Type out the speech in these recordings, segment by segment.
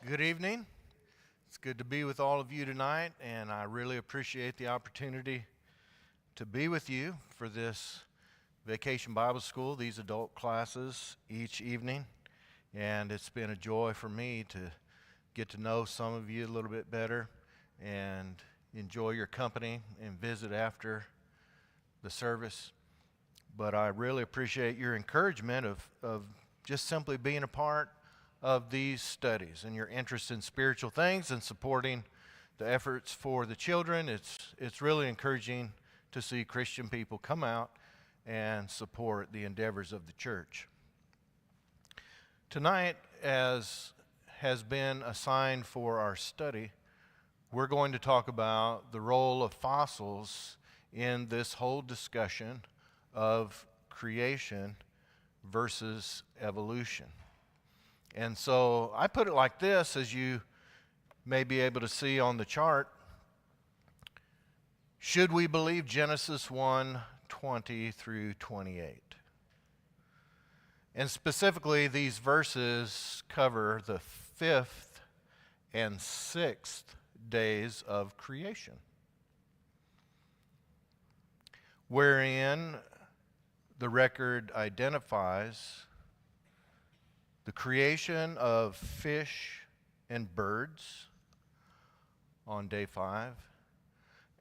Good evening. It's good to be with all of you tonight, and I really appreciate the opportunity to be with you for this Vacation Bible School, these adult classes each evening. And it's been a joy for me to get to know some of you a little bit better and enjoy your company and visit after the service. But I really appreciate your encouragement of just simply being a part of these studies and your interest in spiritual things and supporting the efforts for the children. It's really encouraging to see Christian people come out and support the endeavors of the church. Tonight, as has been assigned for our study, we're going to talk about the role of fossils in this whole discussion of creation versus evolution. And so I put it like this, as you may be able to see on the chart. Should we believe Genesis 1:20 through 28? And specifically, these verses cover the fifth and sixth days of creation, wherein the record identifies the creation of fish and birds on day 5,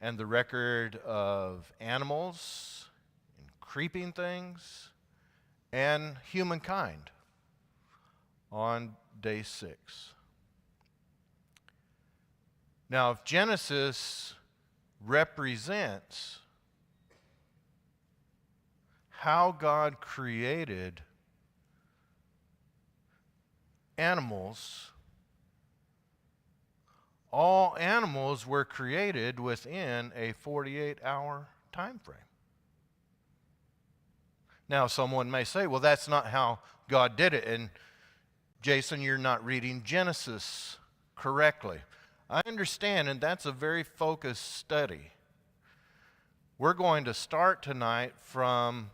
and the record of animals and creeping things and humankind on day 6. Now, if Genesis represents how God created animals, all animals were created within a 48-hour time frame. Now, someone may say, well, that's not how God did it, and Jason, you're not reading Genesis correctly. I understand, and that's a very focused study. We're going to start tonight from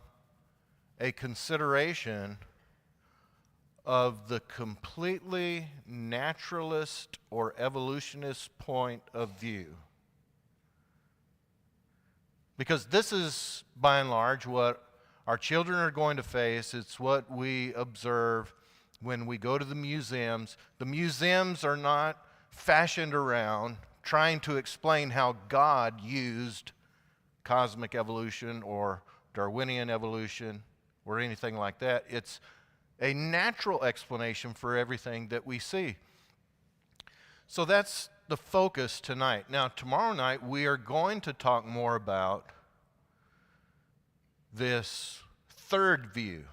a consideration of the completely naturalist or evolutionist point of view. Because this is, by and large, what our children are going to face. It's what we observe when we go to the museums. The museums are not fashioned around trying to explain how God used cosmic evolution or Darwinian evolution or anything like that. It's a natural explanation for everything that we see. So that's the focus tonight. Now, tomorrow night, we are going to talk more about this third view,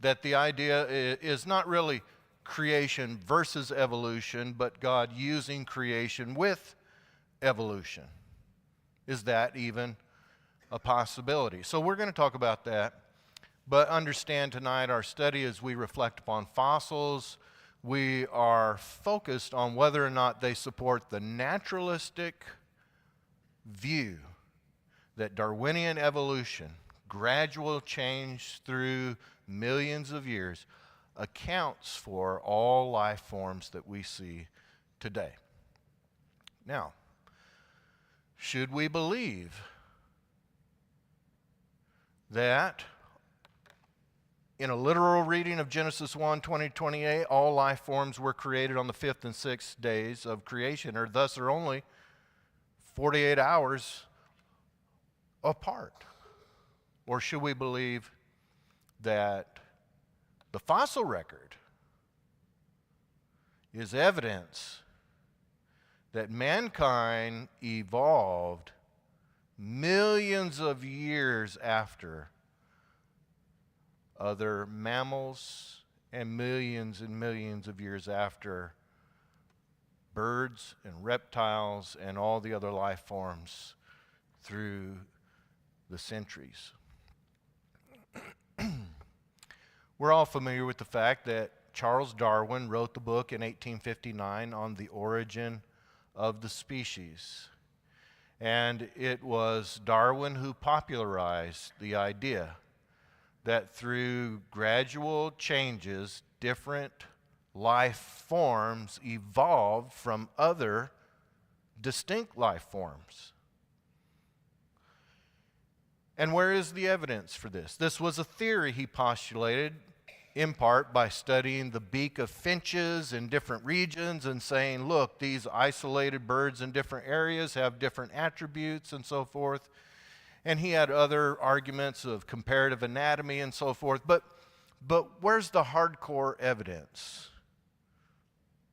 that the idea is not really creation versus evolution, but God using creation with evolution. Is that even a possibility? So we're going to talk about that. But understand tonight our study, as we reflect upon fossils, we are focused on whether or not they support the naturalistic view that Darwinian evolution, gradual change through millions of years, accounts for all life forms that we see today. Now, should we believe that in a literal reading of Genesis 1:20-28, all life forms were created on the 5th and 6th days of creation, or thus are only 48 hours apart? Or should we believe that the fossil record is evidence that mankind evolved millions of years after other mammals and millions of years after birds and reptiles and all the other life forms through the centuries? We're all familiar with the fact that Charles Darwin wrote the book in 1859 on the origin of the species. And it was Darwin who popularized the idea that through gradual changes, different life forms evolved from other distinct life forms. And where is the evidence for this? This was a theory he postulated in part by studying the beak of finches in different regions and saying, look, these isolated birds in different areas have different attributes and so forth. And he had other arguments of comparative anatomy and so forth. But where's the hardcore evidence?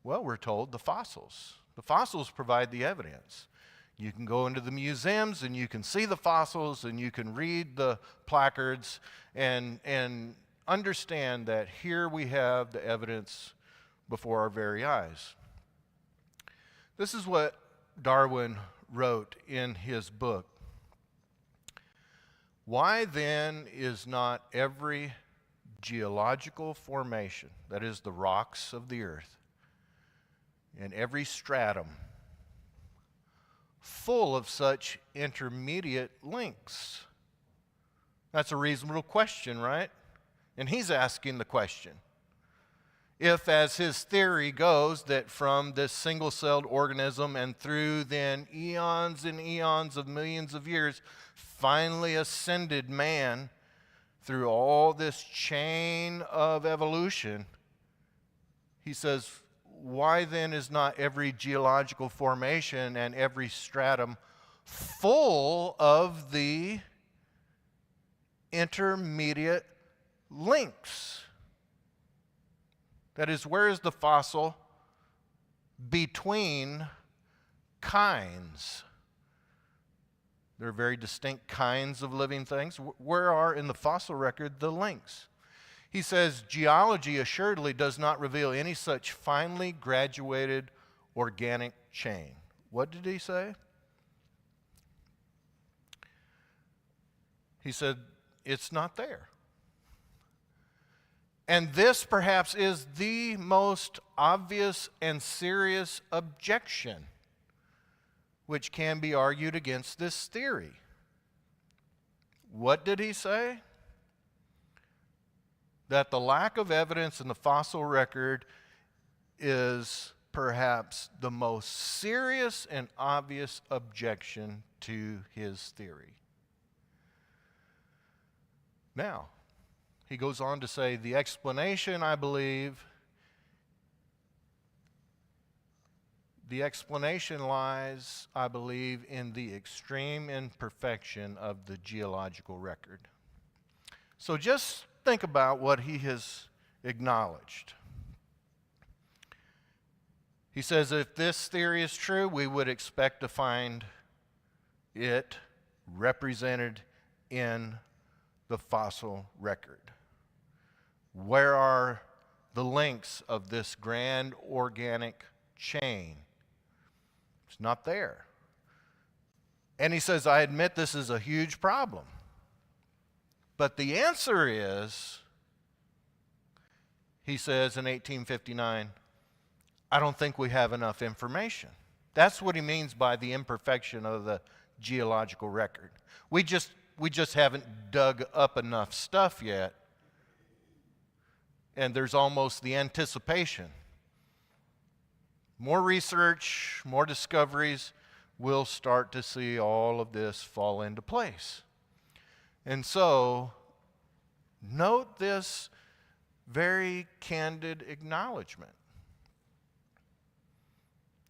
Well, we're told the fossils. The fossils provide the evidence. You can go into the museums and you can see the fossils and you can read the placards and understand that here we have the evidence before our very eyes. This is what Darwin wrote in his book. Why then is not every geological formation, that is the rocks of the earth, and every stratum full of such intermediate links? That's a reasonable question, right? And he's asking the question. If, as his theory goes, that from this single-celled organism and through then eons and eons of millions of years, finally ascended man through all this chain of evolution, he says, why then is not every geological formation and every stratum full of the intermediate links? That is, where is the fossil between kinds? There are very distinct kinds of living things. Where are in the fossil record the links? He says, geology assuredly does not reveal any such finely graduated organic chain. What did he say? He said, it's not there. And this perhaps is the most obvious and serious objection which can be argued against this theory. What did he say? That the lack of evidence in the fossil record is perhaps the most serious and obvious objection to his theory. Now, he goes on to say, the explanation, I believe, lies, I believe, in the extreme imperfection of the geological record. So just think about what he has acknowledged. He says, if this theory is true, we would expect to find it represented in the fossil record. Where are the links of this grand organic chain? It's not there. And he says, I admit this is a huge problem. But the answer is, he says in 1859, I don't think we have enough information. That's what he means by the imperfection of the geological record. We just haven't dug up enough stuff yet. And there's almost the anticipation. More research, more discoveries, we'll start to see all of this fall into place. And so, note this very candid acknowledgement.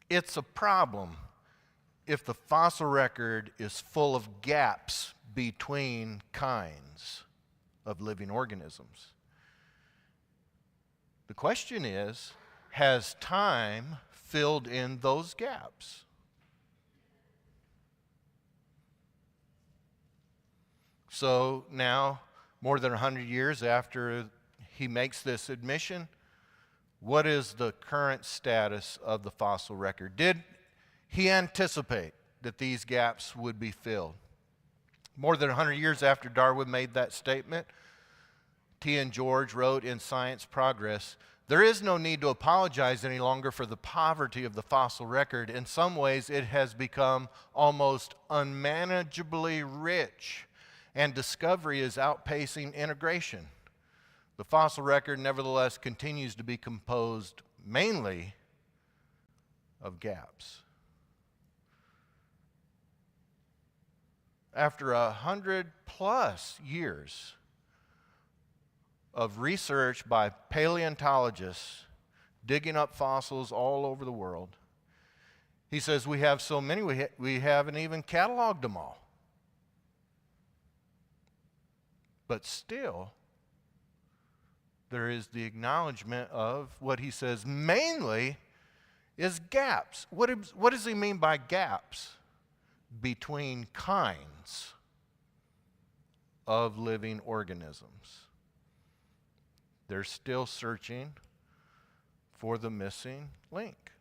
It's a problem if the fossil record is full of gaps between kinds of living organisms. The question is, has time filled in those gaps? So now, more than 100 years after he makes this admission, what is the current status of the fossil record? Did he anticipate that these gaps would be filled? More than 100 years after Darwin made that statement, T.N. George wrote in Science Progress, there is no need to apologize any longer for the poverty of the fossil record. In some ways, it has become almost unmanageably rich, and discovery is outpacing integration. the fossil record nevertheless continues to be composed mainly of gaps. After 100+ years of research by paleontologists digging up fossils all over the world, he says we have so many we haven't even cataloged them all. But still, there is the acknowledgement of what he says mainly is gaps. What does he mean by gaps? Between kinds of living organisms. They're still searching for the missing link.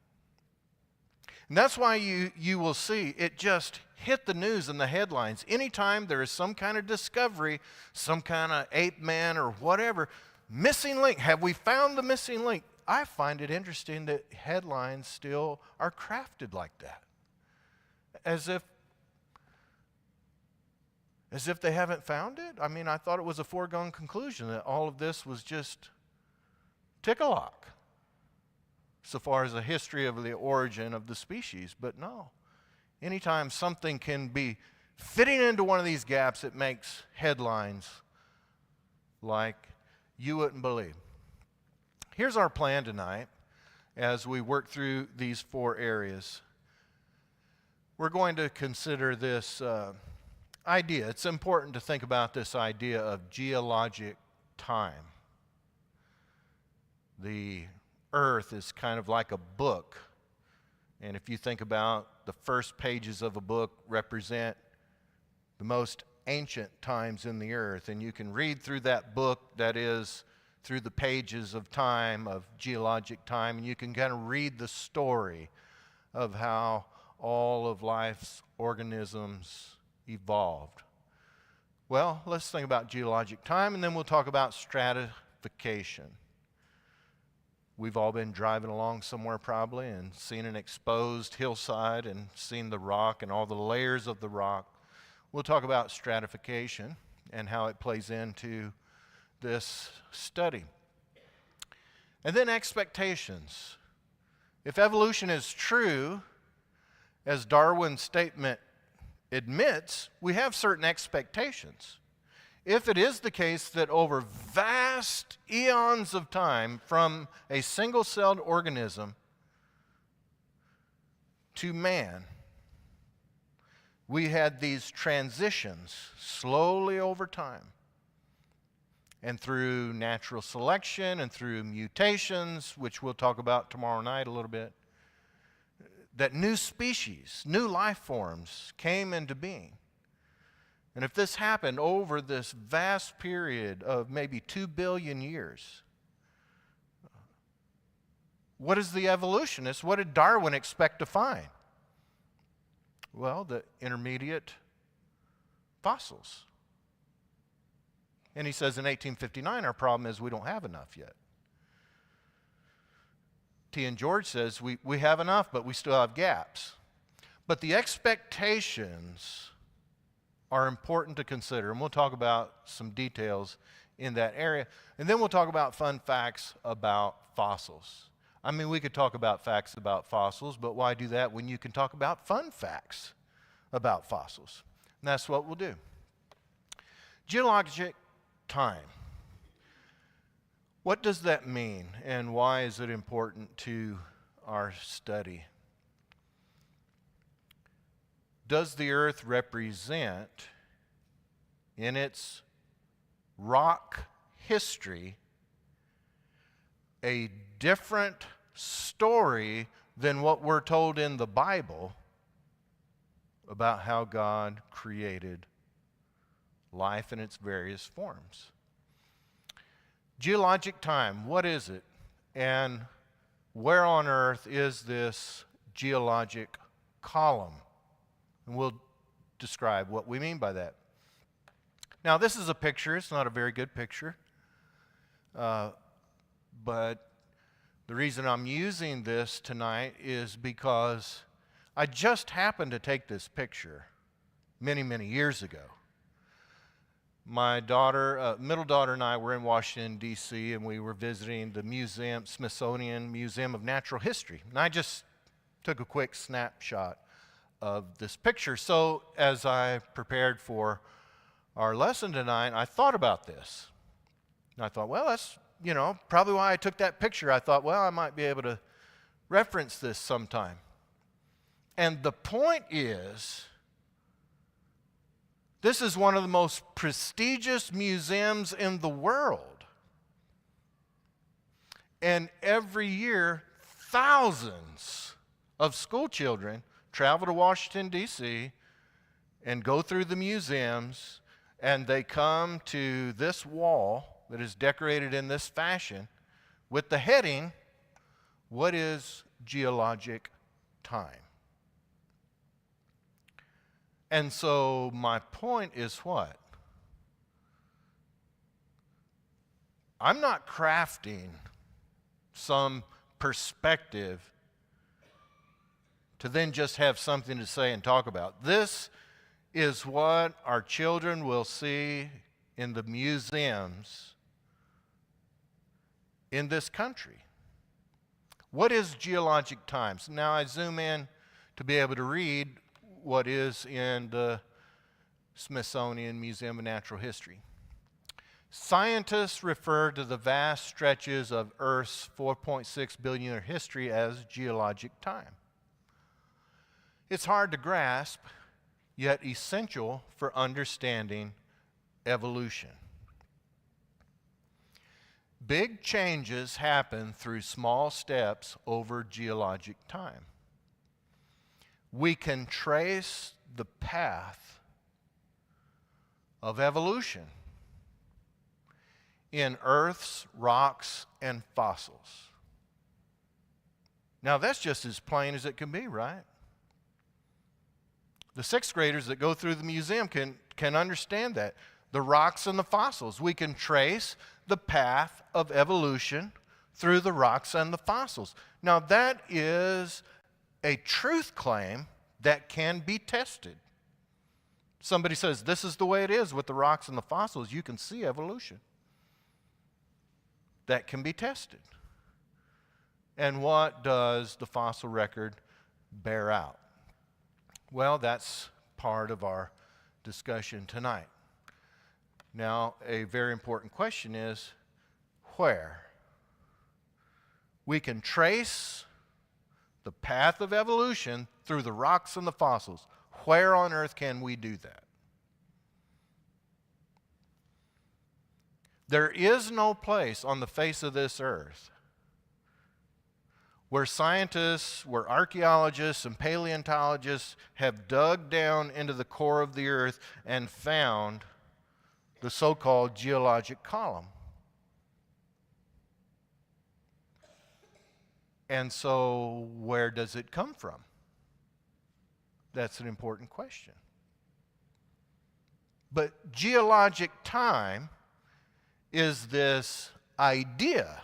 And that's why you will see it just hit the news in the headlines. Anytime there is some kind of discovery, some kind of ape man or whatever, missing link. Have we found the missing link? I find it interesting that headlines still are crafted like that. As if they haven't found it? I mean, I thought it was a foregone conclusion that all of this was just tick-a-lock so far as the history of the origin of the species. But no. Anytime something can be fitting into one of these gaps, it makes headlines like you wouldn't believe. Here's our plan tonight as we work through these 4 areas. We're going to consider this idea. It's important to think about this idea of geologic time. The earth is kind of like a book. And if you think about the first pages of a book represent the most ancient times in the earth, and you can read through that book, that is, through the pages of time, of geologic time, and you can kind of read the story of how all of life's organisms evolved. Well, let's think about geologic time, and then we'll talk about stratification. We've all been driving along somewhere probably and seen an exposed hillside and seen the rock and all the layers of the rock. We'll talk about stratification and how it plays into this study. And then expectations. If evolution is true, as Darwin's statement admits, we have certain expectations. If it is the case that over vast eons of time, from a single-celled organism to man, we had these transitions slowly over time. And through natural selection and through mutations, which we'll talk about tomorrow night a little bit, that new species, new life forms came into being. And if this happened over this vast period of maybe 2 billion years, what is the evolutionist? What did Darwin expect to find? Well, the intermediate fossils. And he says in 1859, our problem is we don't have enough yet. T. and George says we have enough, but we still have gaps. But the expectations are important to consider, and we'll talk about some details in that area. And then we'll talk about fun facts about fossils. I mean, we could talk about facts about fossils, but why do that when you can talk about fun facts about fossils? And that's what we'll do. Geologic time. What does that mean, and why is it important to our study? Does the earth represent, in its rock history, a different story than what we're told in the Bible about how God created life in its various forms? Geologic time, what is it? And where on earth is this geologic column? And we'll describe what we mean by that. Now, this is a picture. It's not a very good picture. But the reason I'm using this tonight is because I just happened to take this picture many, many years ago. My daughter, middle daughter and I were in Washington, D.C., and we were visiting the Smithsonian Museum of Natural History. And I just took a quick snapshot of this picture. So as I prepared for our lesson tonight, I thought about this. And I thought, well, that's, probably why I took that picture. I thought, well, I might be able to reference this sometime. And the point is, this is one of the most prestigious museums in the world. And every year, thousands of school children travel to Washington, D.C., and go through the museums, and they come to this wall that is decorated in this fashion with the heading, "What is geologic time?" And so my point is what? I'm not crafting some perspective to then just have something to say and talk about. This is what our children will see in the museums in this country. What is geologic time? So now I zoom in to be able to read what is in the Smithsonian Museum of Natural History. Scientists refer to the vast stretches of Earth's 4.6 billion year history as geologic time. It's hard to grasp, yet essential for understanding evolution. Big changes happen through small steps over geologic time. We can trace the path of evolution in Earth's rocks and fossils. Now that's just as plain as it can be, right? The sixth graders that go through the museum can understand that. The rocks and the fossils. We can trace the path of evolution through the rocks and the fossils. Now that is a truth claim that can be tested. Somebody says, this is the way it is with the rocks and the fossils. You can see evolution. That can be tested. And what does the fossil record bear out? Well, that's part of our discussion tonight. Now, a very important question is, where? We can trace the path of evolution through the rocks and the fossils. Where on earth can we do that? There is no place on the face of this earth where scientists, where archaeologists and paleontologists have dug down into the core of the earth and found the so-called geologic column. And so, where does it come from? That's an important question. But geologic time is this idea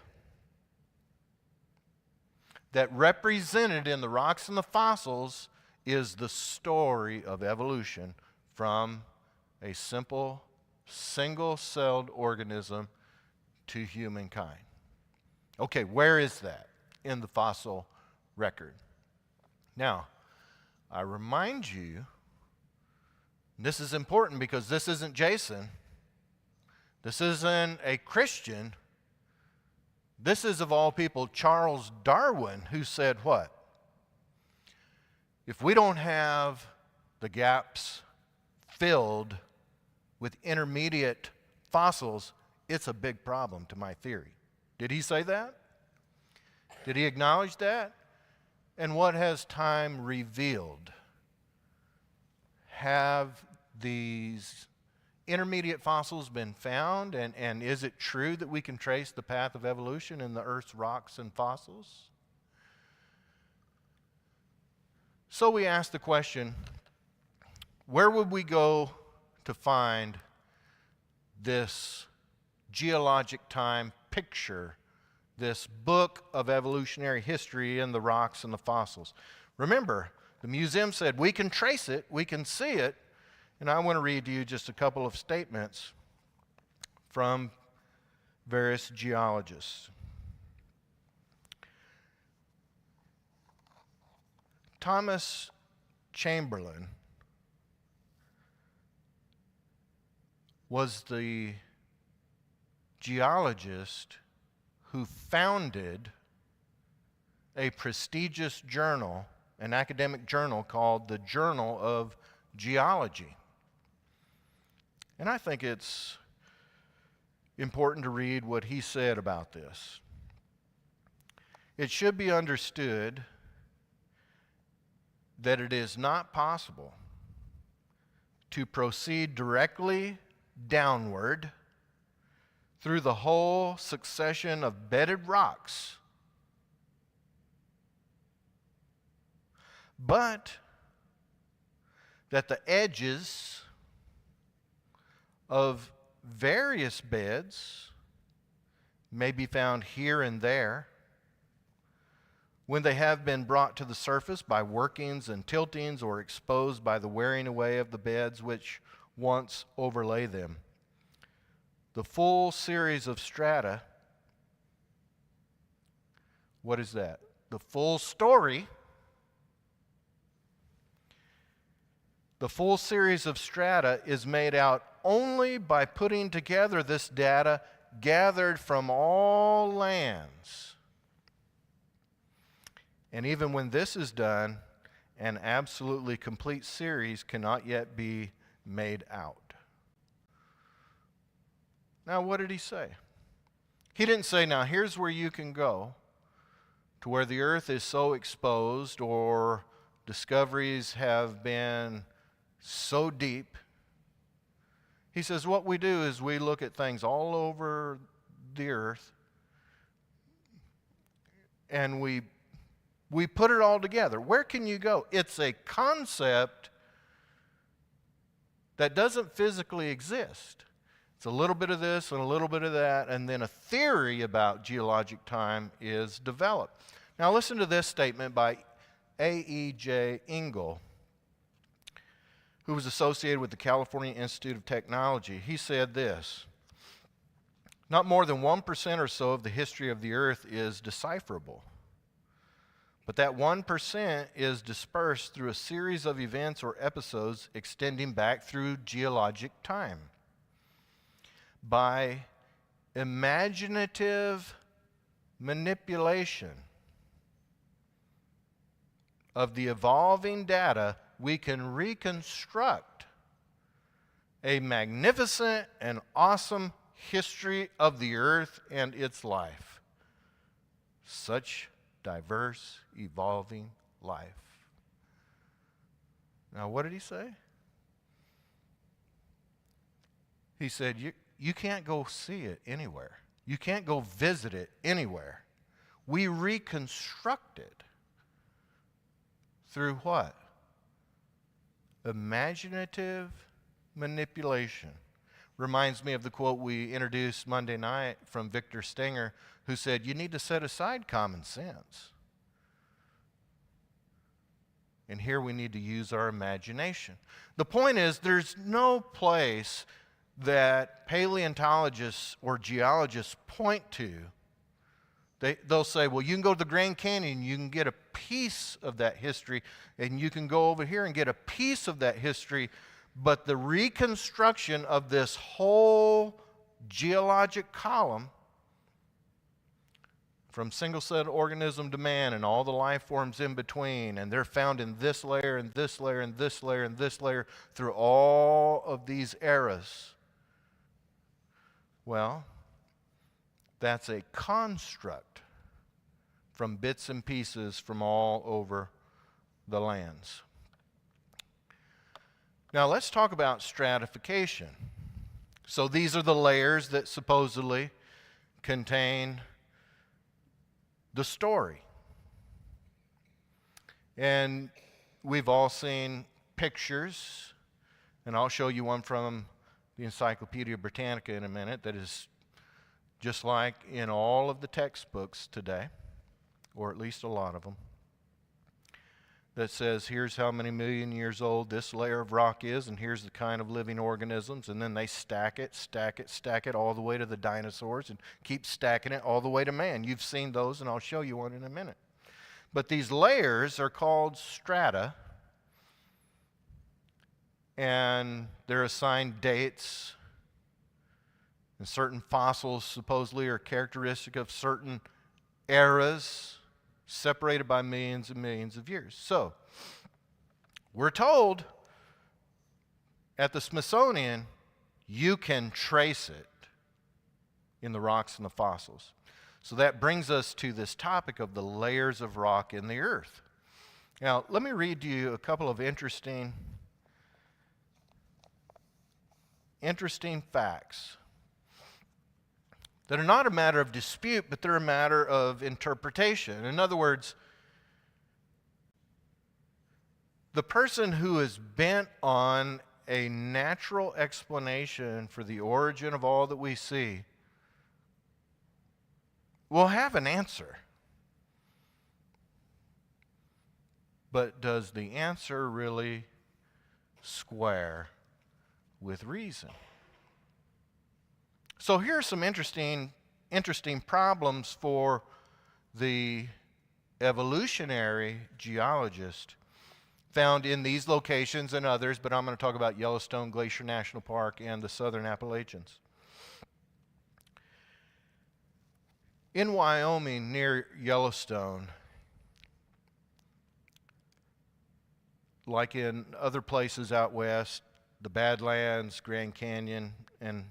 that represented in the rocks and the fossils is the story of evolution from a simple, single-celled organism to humankind. Okay, where is that in the fossil record? Now, I remind you, this is important because this isn't Jason. This isn't a Christian. This is, of all people, Charles Darwin, who said what? If we don't have the gaps filled with intermediate fossils, it's a big problem to my theory. Did he say that? Did he acknowledge that? And what has time revealed? Have these intermediate fossils been found, and is it true that we can trace the path of evolution in the Earth's rocks and fossils? So we ask the question, where would we go to find this geologic time picture, this book of evolutionary history in the rocks and the fossils? Remember, the museum said we can trace it, we can see it, and I want to read to you just a couple of statements from various geologists. Thomas Chamberlain was the geologist who founded a prestigious journal, an academic journal called the Journal of Geology. And I think it's important to read what he said about this. It should be understood that it is not possible to proceed directly downward through the whole succession of bedded rocks, but that the edges of various beds may be found here and there when they have been brought to the surface by workings and tiltings or exposed by the wearing away of the beds which once overlay them. The full series of strata, what is that? The full story. The full series of strata is made out only by putting together this data gathered from all lands. And even when this is done, an absolutely complete series cannot yet be made out. Now, what did he say? He didn't say, now here's where you can go to where the earth is so exposed or discoveries have been so deep. He says what we do is we look at things all over the earth and we put it all together. Where can you go? It's a concept that doesn't physically exist. It's a little bit of this and a little bit of that, and then a theory about geologic time is developed. Now listen to this statement by A.E.J. Engel, who was associated with the California Institute of Technology. He said this: not more than 1% or so of the history of the earth is decipherable. But that 1% is dispersed through a series of events or episodes extending back through geologic time. By imaginative manipulation of the evolving data, we can reconstruct a magnificent and awesome history of the earth and its life. Such diverse, evolving life. Now, what did he say? He said, you can't go see it anywhere. You can't go visit it anywhere. We reconstruct it through what? Imaginative manipulation. Reminds me of the quote we introduced Monday night from Victor Stenger, who said, you need to set aside common sense. And here we need to use our imagination. The point is, there's no place that paleontologists or geologists point to. They'll say, well, you can go to the Grand Canyon, you can get a piece of that history, and you can go over here and get a piece of that history, but the reconstruction of this whole geologic column from single-celled organism to man and all the life forms in between, and they're found in this layer and this layer and this layer and this layer through all of these eras. Well, that's a construct from bits and pieces from all over the lands. Now let's talk about stratification. So these are the layers that supposedly contain the story. And we've all seen pictures, and I'll show you one from the Encyclopedia Britannica in a minute that is just like in all of the textbooks today, or at least a lot of them. that says, here's how many million years old this layer of rock is, and here's the kind of living organisms, and then they stack it, stack it, stack it all the way to the dinosaurs, and keep stacking it all the way to man. You've seen those, and I'll show you one in a minute. But these layers are called strata, and they're assigned dates, and certain fossils supposedly are characteristic of certain eras separated by millions and millions of years. So, we're told at the Smithsonian, you can trace it in the rocks and the fossils. So that brings us to this topic of the layers of rock in the earth. Now, let me read to you a couple of interesting facts that are not a matter of dispute, but they're a matter of interpretation. In other words, the person who is bent on a natural explanation for the origin of all that we see will have an answer. But does the answer really square with reason? So here are some interesting problems for the evolutionary geologist found in these locations and others, but I'm going to talk about Yellowstone Glacier National Park and the Southern Appalachians. In Wyoming, near Yellowstone, like in other places out west, the Badlands, Grand Canyon, and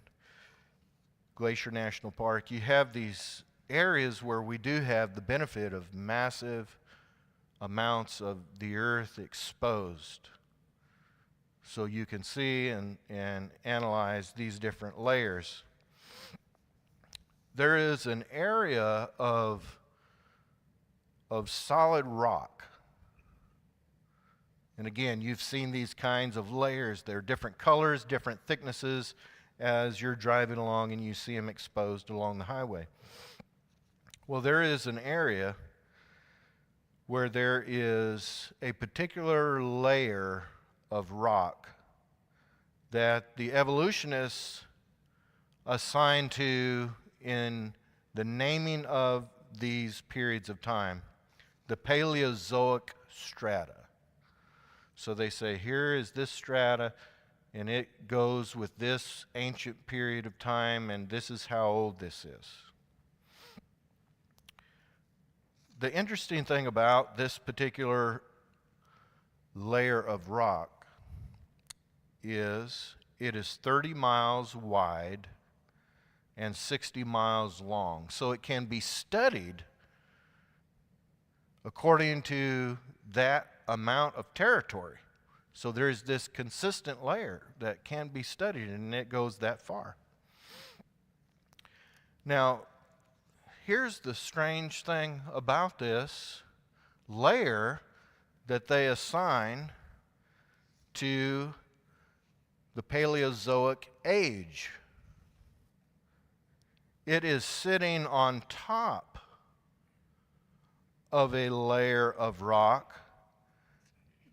Glacier National Park, you have these areas where we do have the benefit of massive amounts of the earth exposed. So you can see and analyze these different layers. There is an area of solid rock. And again, you've seen these kinds of layers. They're different colors, different thicknesses, as you're driving along and you see them exposed along the highway. Well, there is an area where there is a particular layer of rock that the evolutionists assigned to in the naming of these periods of time, the Paleozoic strata. So they say, here is this strata, and it goes with this ancient period of time, and this is how old this is. The interesting thing about this particular layer of rock is it is 30 miles wide and 60 miles long. So it can be studied according to that amount of territory. So there's this consistent layer that can be studied, and it goes that far. Now, here's the strange thing about this layer that they assign to the Paleozoic age. It is sitting on top of a layer of rock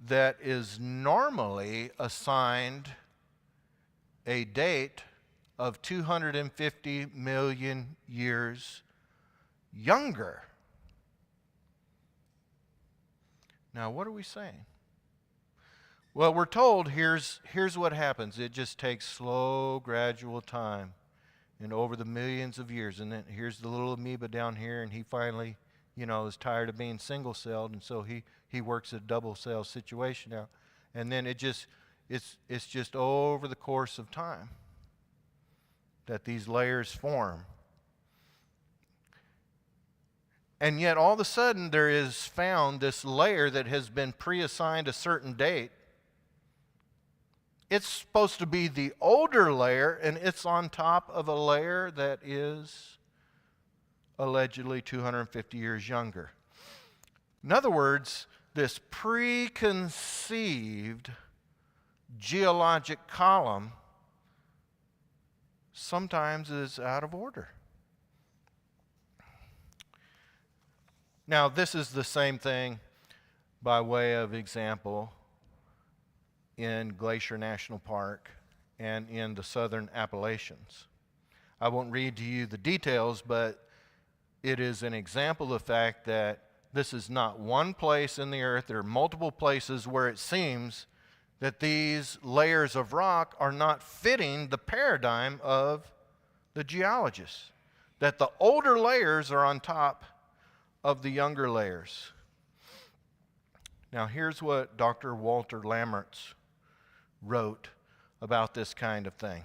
that is normally assigned a date of 250 million years younger. Now, what are we saying? Well, we're told here's what happens. It just takes slow, gradual time and over the millions of years. And then here's the little amoeba down here, and he finally, is tired of being single-celled, and so he works a double-cell situation out. And then it's just over the course of time that these layers form. And yet all of a sudden there is found this layer that has been pre-assigned a certain date. It's supposed to be the older layer, and it's on top of a layer that is allegedly 250 years younger. In other words, this preconceived geologic column sometimes is out of order. Now, this is the same thing by way of example, in Glacier National Park and in the southern Appalachians. I won't read to you the details, but it is an example of the fact that this is not one place in the earth. There are multiple places where it seems that these layers of rock are not fitting the paradigm of the geologists, that the older layers are on top of the younger layers. Now, here's what Dr. Walter Lammertz wrote about this kind of thing.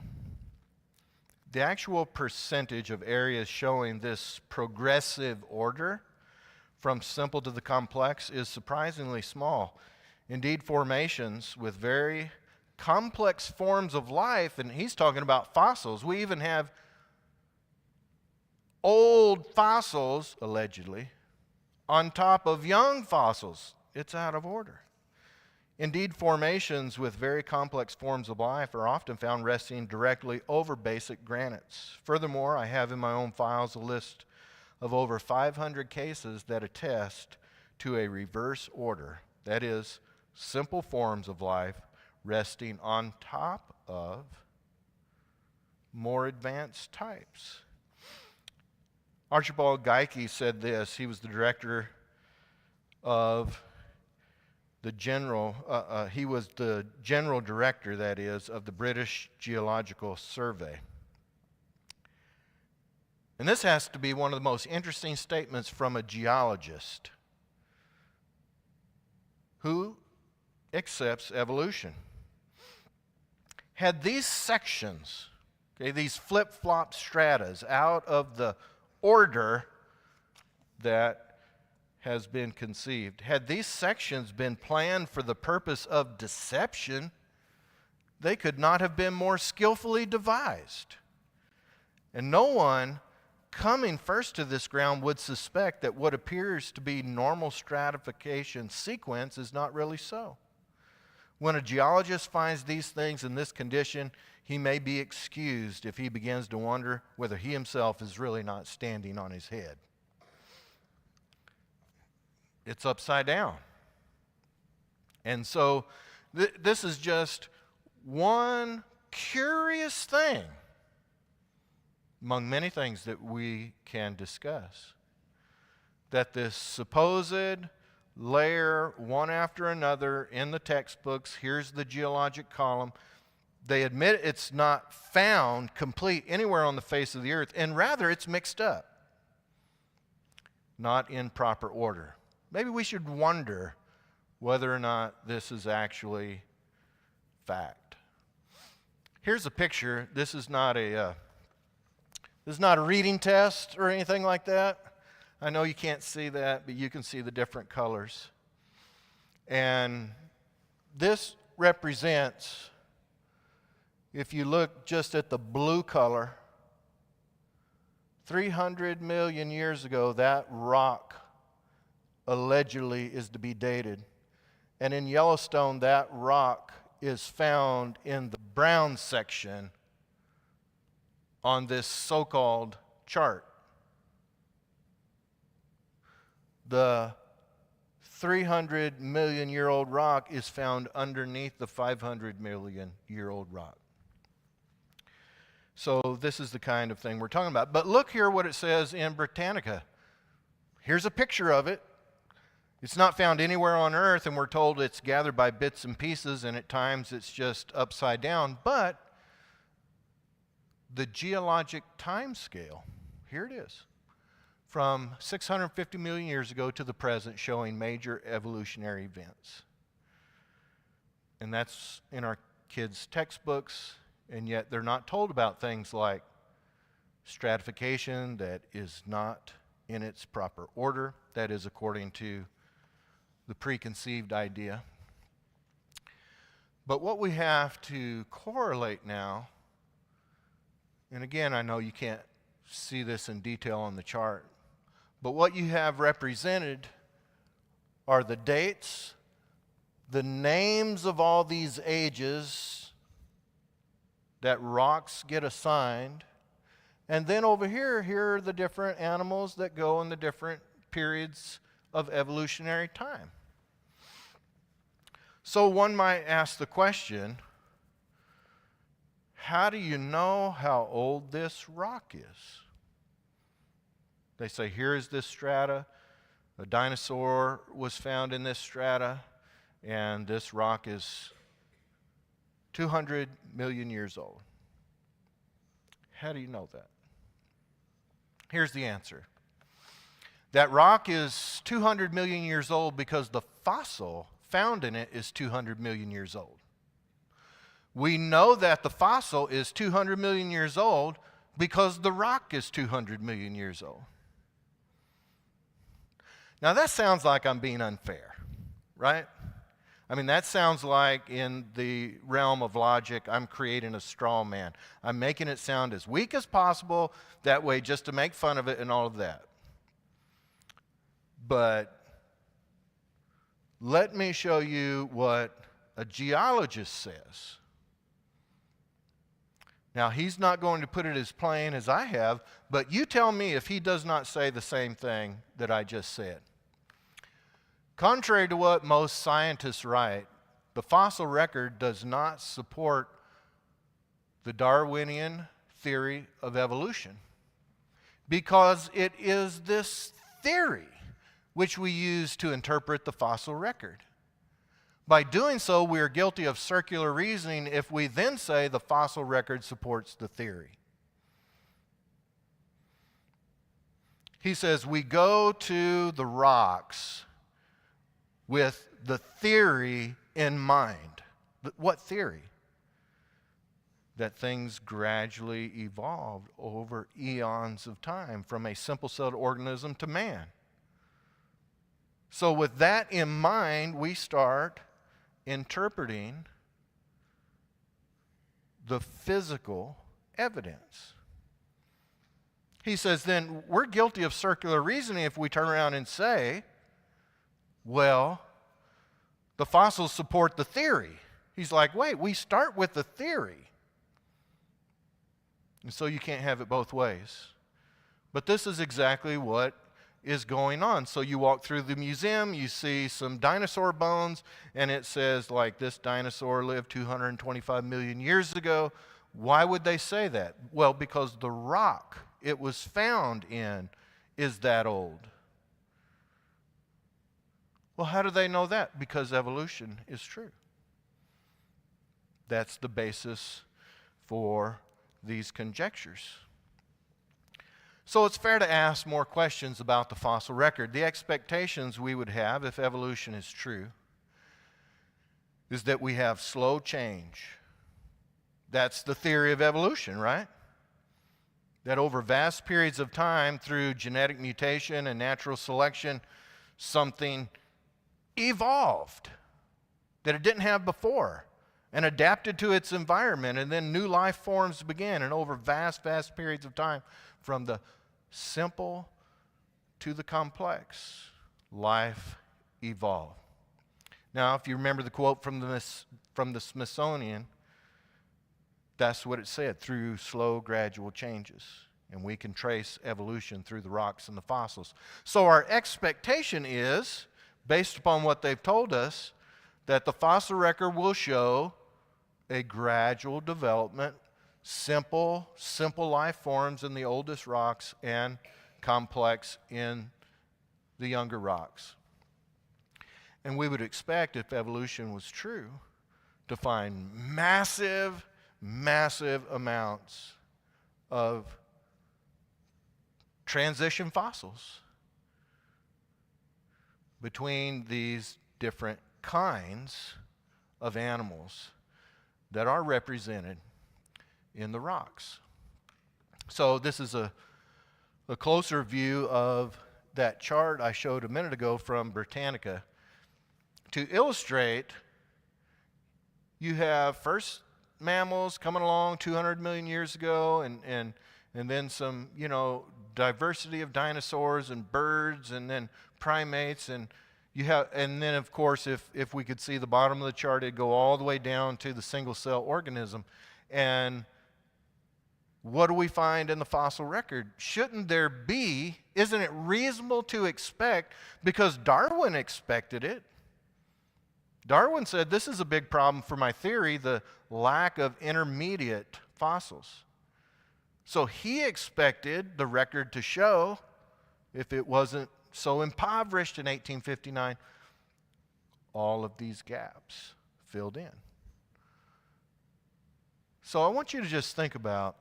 The actual percentage of areas showing this progressive order from simple to the complex is surprisingly small. Indeed, formations with very complex forms of life, and he's talking about fossils. We even have old fossils, allegedly, on top of young fossils. It's out of order. Indeed, formations with very complex forms of life are often found resting directly over basic granites. Furthermore, I have in my own files a list of over 500 cases that attest to a reverse order, that is, simple forms of life resting on top of more advanced types. Archibald Geikie said this. He was the director of he was the general director, that is, of the British Geological Survey. And this has to be one of the most interesting statements from a geologist who accepts evolution. Had these sections, these flip-flop stratas out of the order that has been conceived, had these sections been planned for the purpose of deception, they could not have been more skillfully devised. And no one coming first to this ground would suspect that what appears to be normal stratification sequence is not really so. When a geologist finds these things in this condition, he may be excused if he begins to wonder whether he himself is really not standing on his head. It's upside down. And so this is just one curious thing among many things that we can discuss. That this supposed layer, one after another, in the textbooks, here's the geologic column, they admit it's not found complete anywhere on the face of the earth, and rather it's mixed up, not in proper order. Maybe we should wonder whether or not this is actually fact. Here's a picture. This is not a reading test or anything like that. I know you can't see that, but you can see the different colors. And this represents, if you look just at the blue color, 300 million years ago, that rock allegedly is to be dated. And in Yellowstone, that rock is found in the brown section on this so-called chart. The 300 million year old rock is found underneath the 500 million year old rock. So this is the kind of thing we're talking about. But look here what it says in Britannica. Here's a picture of it. It's not found anywhere on earth, and we're told it's gathered by bits and pieces, and at times it's just upside down. But the geologic time scale, here it is, from 650 million years ago to the present, showing major evolutionary events. And that's in our kids' textbooks, and yet they're not told about things like stratification that is not in its proper order, that is according to the preconceived idea. But what we have to correlate now, and again, I know you can't see this in detail on the chart, but what you have represented are the dates, the names of all these ages that rocks get assigned, and then over here are the different animals that go in the different periods of evolutionary time. So one might ask the question, how do you know how old this rock is? They say, here is this strata. A dinosaur was found in this strata, and this rock is 200 million years old. How do you know that? Here's the answer. That rock is 200 million years old because the fossil found in it is 200 million years old. We know that the fossil is 200 million years old because the rock is 200 million years old. Now that sounds like I'm being unfair, right? I mean, that sounds like in the realm of logic, I'm creating a straw man. I'm making it sound as weak as possible, that way just to make fun of it and all of that. But let me show you what a geologist says. Now, he's not going to put it as plain as I have, but you tell me if he does not say the same thing that I just said. Contrary to what most scientists write, the fossil record does not support the Darwinian theory of evolution because it is this theory which we use to interpret the fossil record. By doing so, we are guilty of circular reasoning if we then say the fossil record supports the theory. He says, we go to the rocks with the theory in mind. What theory? That things gradually evolved over eons of time from a simple-celled organism to man. So with that in mind, we start interpreting the physical evidence. He says, then we're guilty of circular reasoning if we turn around and say, well, the fossils support the theory. He's like, wait, we start with the theory. And so you can't have it both ways. But this is exactly what is going on. So you walk through the museum, you see some dinosaur bones, and it says, like, this dinosaur lived 225 million years ago. Why would they say that? Well, because the rock it was found in is that old. Well, how do they know that? Because evolution is true. That's the basis for these conjectures. So it's fair to ask more questions about the fossil record. The expectations we would have if evolution is true is that we have slow change. That's the theory of evolution, right? That over vast periods of time through genetic mutation and natural selection, something evolved that it didn't have before and adapted to its environment, and then new life forms began, and over vast periods of time, from the simple to the complex, life evolved. Now, if you remember the quote from the Smithsonian, that's what it said, through slow, gradual changes. And we can trace evolution through the rocks and the fossils. So our expectation is, based upon what they've told us, that the fossil record will show a gradual development, simple life forms in the oldest rocks and complex in the younger rocks. And we would expect, if evolution was true, to find massive amounts of transition fossils between these different kinds of animals that are represented in the rocks. So this is a closer view of that chart I showed a minute ago from Britannica. To illustrate, you have first mammals coming along 200 million years ago, and then some, diversity of dinosaurs and birds, and then primates, and then of course if we could see the bottom of the chart, it'd go all the way down to the single cell organism. And what do we find in the fossil record? Isn't it reasonable to expect, because Darwin expected it, Darwin said, this is a big problem for my theory, the lack of intermediate fossils. So he expected the record to show, if it wasn't so impoverished in 1859, all of these gaps filled in. So I want you to just think about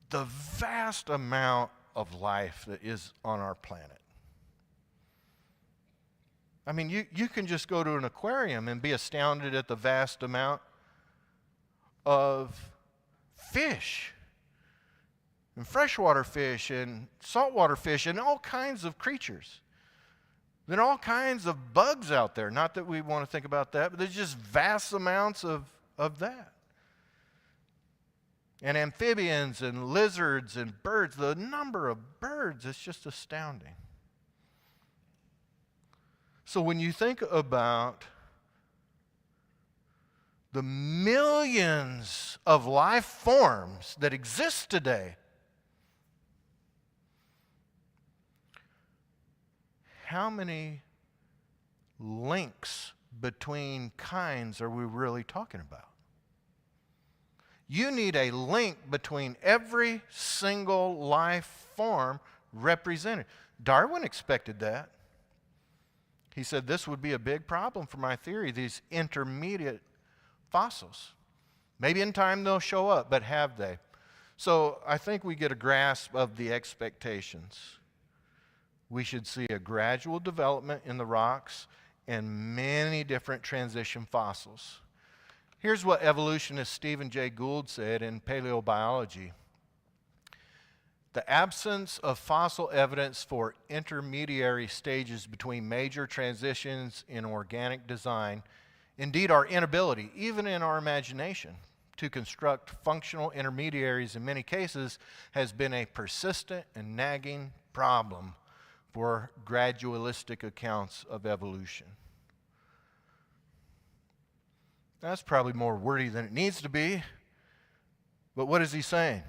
the vast amount of life that is on our planet. I mean, you can just go to an aquarium and be astounded at the vast amount of fish, and freshwater fish, and saltwater fish, and all kinds of creatures. There are all kinds of bugs out there. Not that we want to think about that, but there's just vast amounts of that. And amphibians and lizards and birds, the number of birds is just astounding. So when you think about the millions of life forms that exist today, how many links between kinds are we really talking about? You need a link between every single life form represented. Darwin expected that. He said this would be a big problem for my theory, these intermediate fossils. Maybe in time they'll show up, but have they? So I think we get a grasp of the expectations. We should see a gradual development in the rocks and many different transition fossils. Here's what evolutionist Stephen Jay Gould said in Paleobiology. The absence of fossil evidence for intermediary stages between major transitions in organic design, indeed our inability, even in our imagination, to construct functional intermediaries in many cases, has been a persistent and nagging problem for gradualistic accounts of evolution. That's probably more wordy than it needs to be, but what is he saying?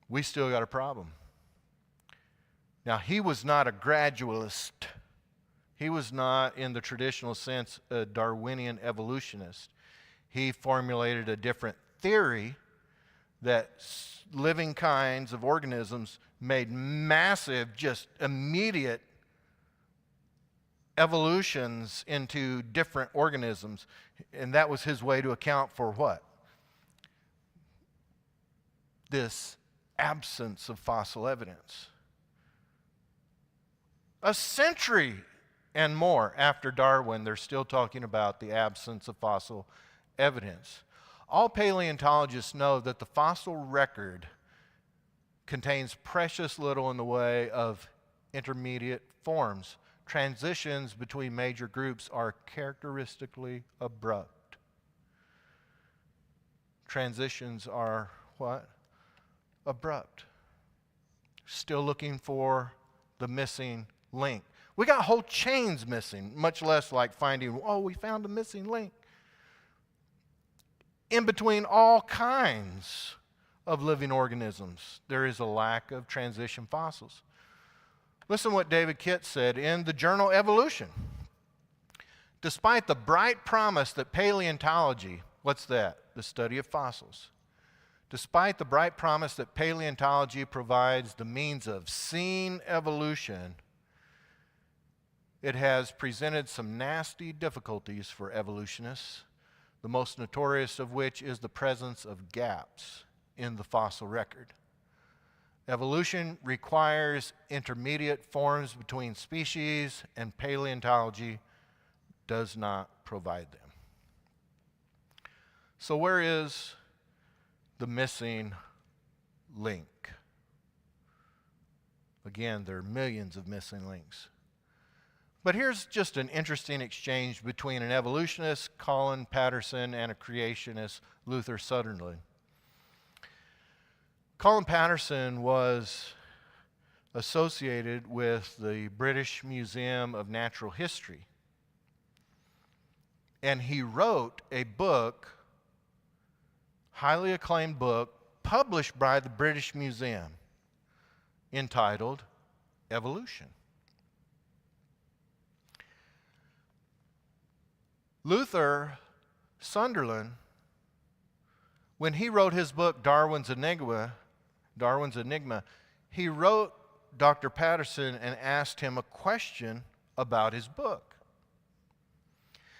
We still got a problem. Now, he was not a gradualist. He was not, in the traditional sense, a Darwinian evolutionist. He formulated a different theory that living kinds of organisms made massive, just immediate evolutions into different organisms. And that was his way to account for what? This absence of fossil evidence. A century and more after Darwin, they're still talking about the absence of fossil evidence. All paleontologists know that the fossil record contains precious little in the way of intermediate forms. Transitions between major groups are characteristically abrupt. Transitions are what? Abrupt. Still looking for the missing link. We got whole chains missing, much less like finding, oh, we found a missing link. In between all kinds of living organisms, there is a lack of transition fossils. Listen to what David Kitt said in the journal Evolution. Despite the bright promise that paleontology, what's that? The study of fossils. Despite the bright promise that paleontology provides the means of seeing evolution, it has presented some nasty difficulties for evolutionists, the most notorious of which is the presence of gaps in the fossil record. Evolution requires intermediate forms between species, and paleontology does not provide them. So where is the missing link? Again, there are millions of missing links. But here's just an interesting exchange between an evolutionist, Colin Patterson, and a creationist, Luther Sutherland. Colin Patterson was associated with the British Museum of Natural History. And he wrote a book, highly acclaimed book, published by the British Museum, entitled Evolution. Luther Sunderland, when he wrote his book, Darwin's Enigma, he wrote Dr. Patterson and asked him a question about his book.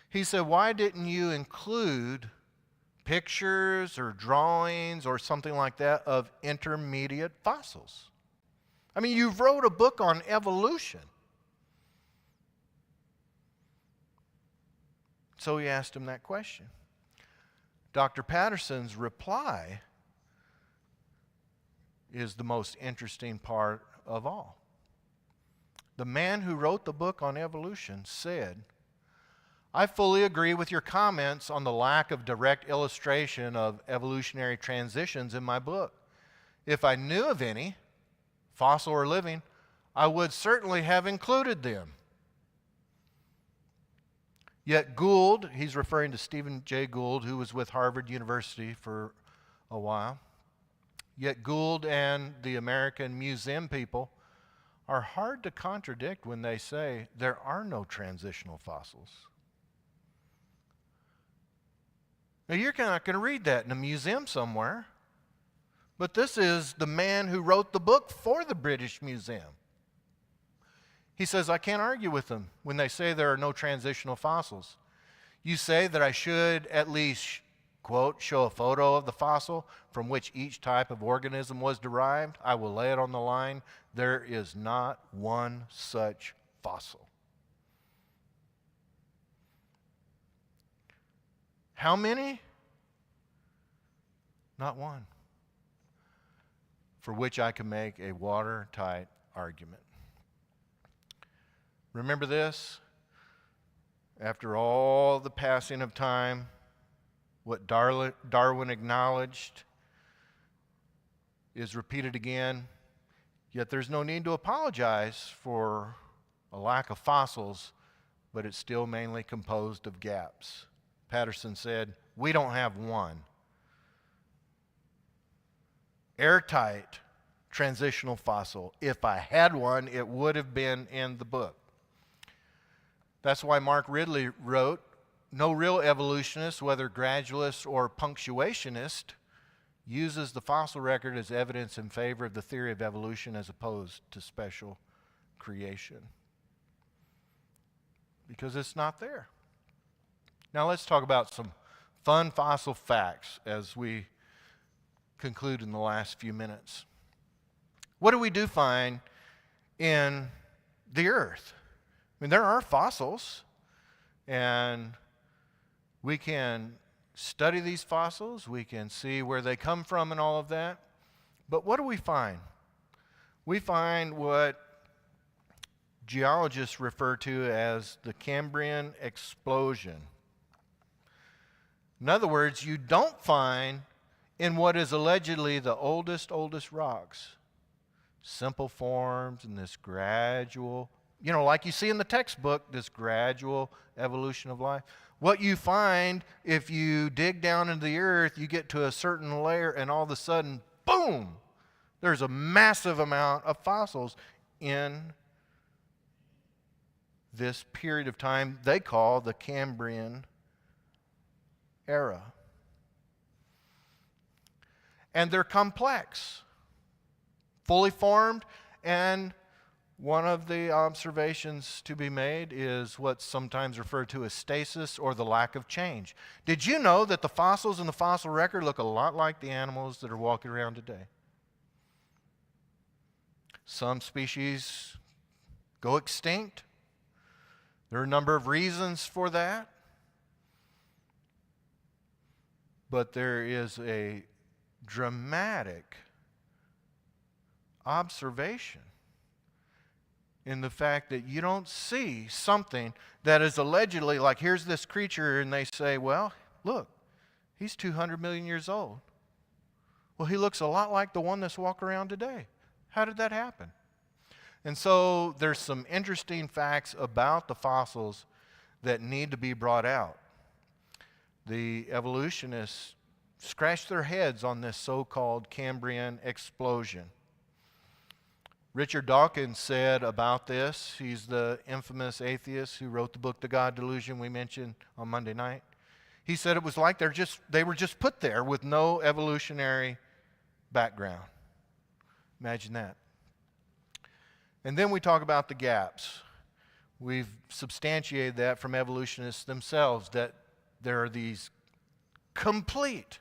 He said, "Why didn't you include pictures or drawings or something like that of intermediate fossils? I mean, you wrote a book on evolution." So he asked him that question. Dr. Patterson's reply is the most interesting part of all. The man who wrote the book on evolution said, "I fully agree with your comments on the lack of direct illustration of evolutionary transitions in my book. If I knew of any, fossil or living, I would certainly have included them. Yet Gould," he's referring to Stephen Jay Gould, who was with Harvard University for a while, "yet Gould and the American Museum people are hard to contradict when they say there are no transitional fossils." Now, you're not going to read that in a museum somewhere, but this is the man who wrote the book for the British Museum. He says, "I can't argue with them when they say there are no transitional fossils. You say that I should at least, quote, show a photo of the fossil from which each type of organism was derived. I will lay it on the line. There is not one such fossil." How many? Not one. For which I can make a watertight argument. Remember this? After all the passing of time, what Darwin acknowledged is repeated again, yet there's no need to apologize for a lack of fossils, but it's still mainly composed of gaps. Patterson said, "We don't have one airtight transitional fossil. If I had one, it would have been in the book." That's why Mark Ridley wrote, "No real evolutionist, whether gradualist or punctuationist, uses the fossil record as evidence in favor of the theory of evolution as opposed to special creation." Because it's not there. Now let's talk about some fun fossil facts as we conclude in the last few minutes. What do we find in the earth? I mean, there are fossils, and we can study these fossils. We can see where they come from and all of that. But what do we find? We find what geologists refer to as the Cambrian explosion. In other words, you don't find in what is allegedly the oldest rocks simple forms and this gradual, like you see in the textbook, this gradual evolution of life. What you find, if you dig down into the earth, you get to a certain layer and all of a sudden, boom, there's a massive amount of fossils in this period of time they call the Cambrian era. And they're complex, fully formed, and one of the observations to be made is what's sometimes referred to as stasis or the lack of change. Did you know that the fossils in the fossil record look a lot like the animals that are walking around today? Some species go extinct. There are a number of reasons for that. But there is a dramatic observation in the fact that you don't see something that is allegedly like, here's this creature, and they say, well, look, he's 200 million years old. Well, he looks a lot like the one that's walking around today. How did that happen? And so there's some interesting facts about the fossils that need to be brought out. The evolutionists scratched their heads on this so-called Cambrian explosion. Richard Dawkins said about this, he's the infamous atheist who wrote the book The God Delusion we mentioned on Monday night. He said it was like they were just put there with no evolutionary background. Imagine that. And then we talk about the gaps. We've substantiated that from evolutionists themselves, that there are these complete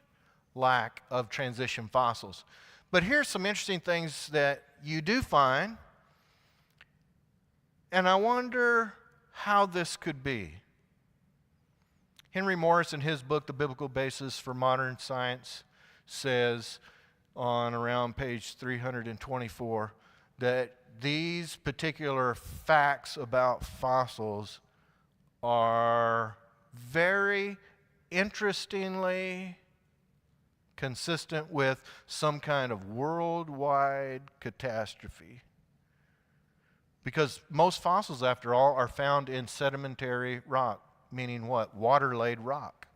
lack of transition fossils. But here's some interesting things that you do find, and I wonder how this could be. Henry Morris, in his book, The Biblical Basis for Modern Science, says on around page 324 that these particular facts about fossils are very interestingly consistent with some kind of worldwide catastrophe. Because most fossils, after all, are found in sedimentary rock, meaning what? Water-laid rock.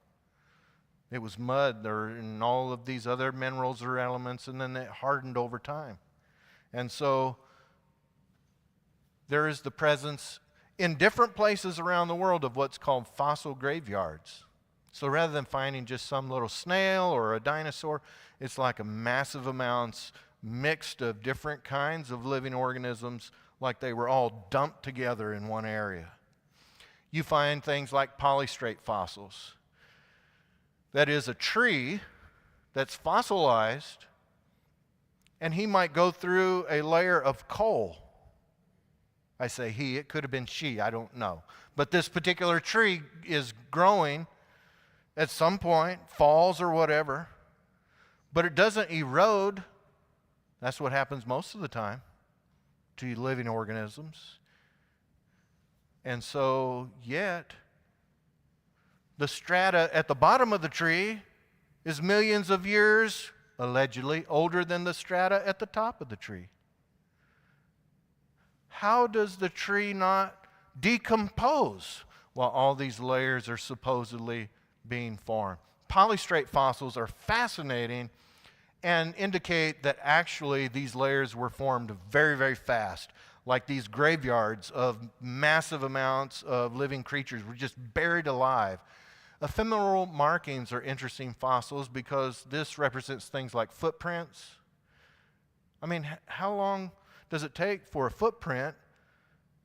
It was mud and all of these other minerals or elements, and then it hardened over time. And so there is the presence in different places around the world of what's called fossil graveyards. So rather than finding just some little snail or a dinosaur, it's like a massive amounts mixed of different kinds of living organisms, like they were all dumped together in one area. You find things like polystrate fossils. That is a tree that's fossilized, and he might go through a layer of coal. I say he, it could have been she, I don't know. But this particular tree is growing at some point, falls or whatever, but it doesn't erode. That's what happens most of the time to living organisms. And so, yet, the strata at the bottom of the tree is millions of years, allegedly, older than the strata at the top of the tree. How does the tree not decompose while all these layers are supposedly being formed? Polystrate fossils are fascinating and indicate that actually these layers were formed very, very fast. Like these graveyards of massive amounts of living creatures were just buried alive. Ephemeral markings are interesting fossils because this represents things like footprints. I mean, how long does it take for a footprint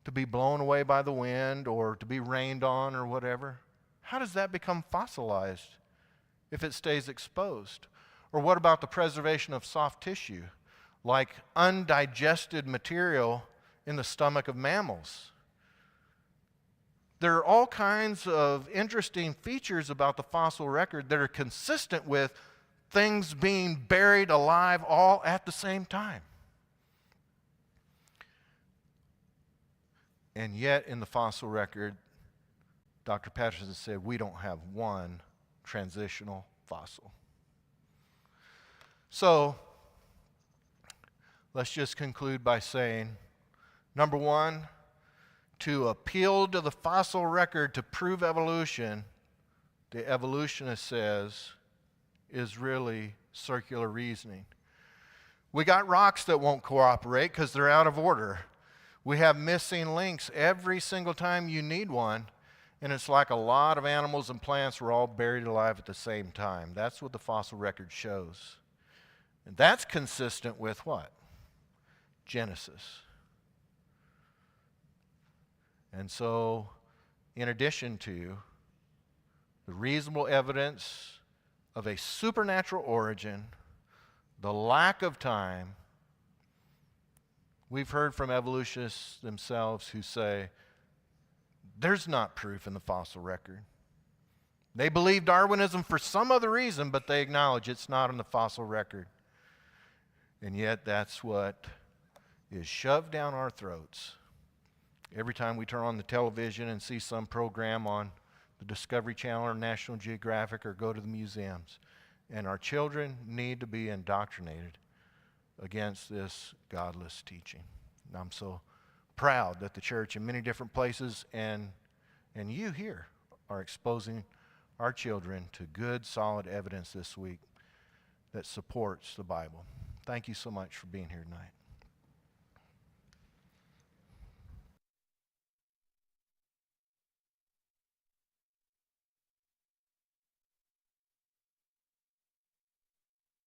to be blown away by the wind or to be rained on or whatever? How does that become fossilized if it stays exposed? Or what about the preservation of soft tissue, like undigested material in the stomach of mammals? There are all kinds of interesting features about the fossil record that are consistent with things being buried alive all at the same time. And yet, in the fossil record, Dr. Patterson said we don't have one transitional fossil. So, let's just conclude by saying, number one, to appeal to the fossil record to prove evolution, the evolutionist says, is really circular reasoning. We got rocks that won't cooperate because they're out of order. We have missing links every single time you need one, and it's like a lot of animals and plants were all buried alive at the same time. That's what the fossil record shows. And that's consistent with what? Genesis. And so, in addition to the reasonable evidence of a supernatural origin, the lack of time, we've heard from evolutionists themselves who say, there's not proof in the fossil record. They believe Darwinism for some other reason, but they acknowledge it's not in the fossil record. And yet that's what is shoved down our throats every time we turn on the television and see some program on the Discovery Channel or National Geographic or go to the museums. And our children need to be indoctrinated against this godless teaching. And I'm so proud that the church in many different places and you here are exposing our children to good, solid evidence this week that supports the Bible. Thank you so much for being here tonight.